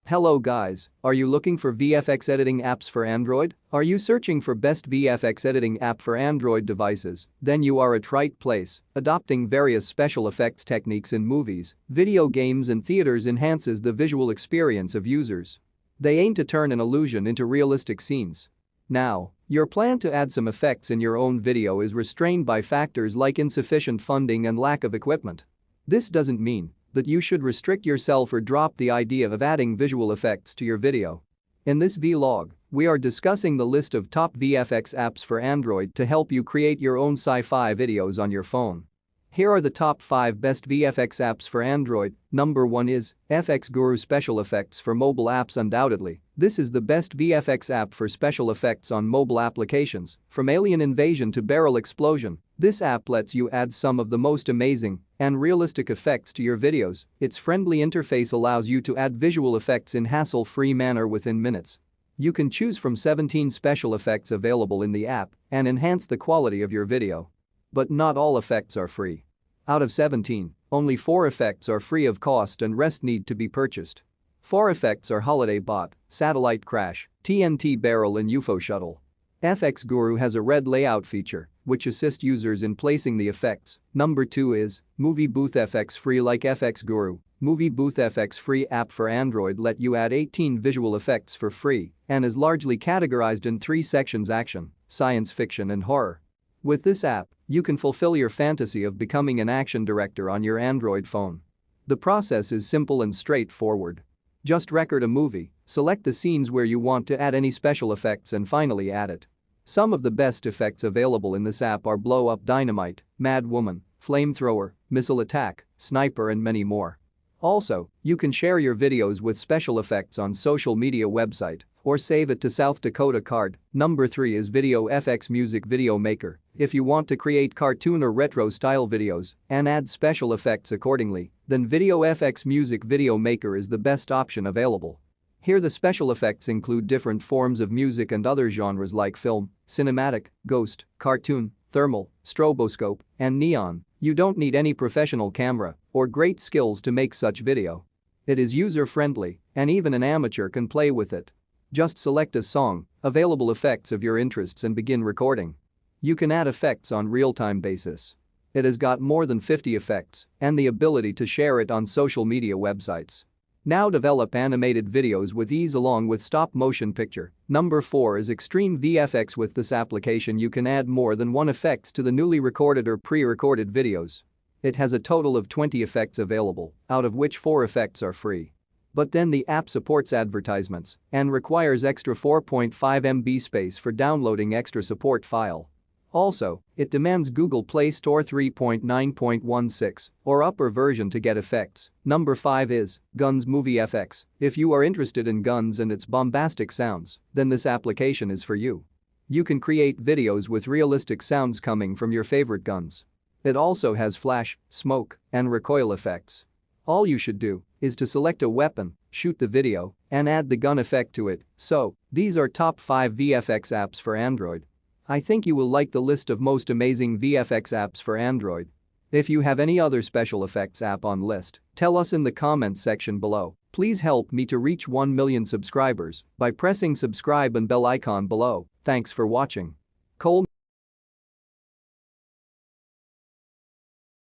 Hello guys, are you looking for VFX editing apps for Android? Are you searching for best VFX editing app for Android devices? Then you are at right place. Adopting various special effects techniques in movies, video games and theaters enhances the visual experience of users. They aim to turn an illusion into realistic scenes. Now, your plan to add some effects in your own video is restrained by factors like insufficient funding and lack of equipment. This doesn't mean that you should restrict yourself or drop the idea of adding visual effects to your video. In this vlog, we are discussing the list of top VFX apps for Android to help you create your own sci-fi videos on your phone. Here are the top 5 best VFX apps for Android. Number 1 is FX Guru Special Effects for mobile apps. Undoubtedly, this is the best VFX app for special effects on mobile applications. From alien invasion to barrel explosion, this app lets you add some of the most amazing and realistic effects to your videos. Its friendly interface allows you to add visual effects in hassle-free manner within minutes. You can choose from 17 special effects available in the app and enhance the quality of your video. But not all effects are free. Out of 17, only 4 effects are free of cost and rest need to be purchased. 4 effects are Holiday Bot, Satellite Crash, TNT Barrel and UFO Shuttle. FX Guru has a red layout feature, which assists users in placing the effects. Number 2 is Movive Booth FX Free. Like FX Guru, Movive Booth FX Free app for Android let you add 18 visual effects for free and is largely categorized in 3 sections: action, science fiction and horror. With this app, you can fulfill your fantasy of becoming an action director on your Android phone. The process is simple and straightforward. Just record a movie, select the scenes where you want to add any special effects and finally add it. Some of the best effects available in this app are blow up dynamite, mad woman, flamethrower, missile attack, sniper and many more. Also, you can share your videos with special effects on social media website or save it to South Dakota card. Number 3 is Video FX Music Video Maker. If you want to create cartoon or retro style videos and add special effects accordingly, then Video FX Music Video Maker is the best option available. Here the special effects include different forms of music and other genres like film, cinematic, ghost, cartoon, thermal, stroboscope, and neon. You don't need any professional camera or great skills to make such video. It is user-friendly and even an amateur can play with it. Just select a song, available effects of your interests and begin recording. You can add effects on real-time basis. It has got more than 50 effects and the ability to share it on social media websites. Now develop animated videos with ease along with stop-motion picture. Number 4 is Exterme VFX. With this application you can add more than 1 effects to the newly recorded or pre-recorded videos. It has a total of 20 effects available, out of which 4 effects are free. But then the app supports advertisements and requires extra 4.5 MB space for downloading extra support file. Also, it demands Google Play Store 3.9.16 or upper version to get effects. Number 5 is Guns Movie FX. If you are interested in guns and its bombastic sounds, then this application is for you. You can create videos with realistic sounds coming from your favorite guns. It also has flash, smoke, and recoil effects. All you should do is to select a weapon, shoot the video, and add the gun effect to it. So, these are top 5 VFX apps for Android. I think you will like the list of most amazing VFX apps for Android. If you have any other special effects app on list, tell us in the comments section below. Please help me to reach 1 million subscribers by pressing subscribe and bell icon below. Thanks for watching.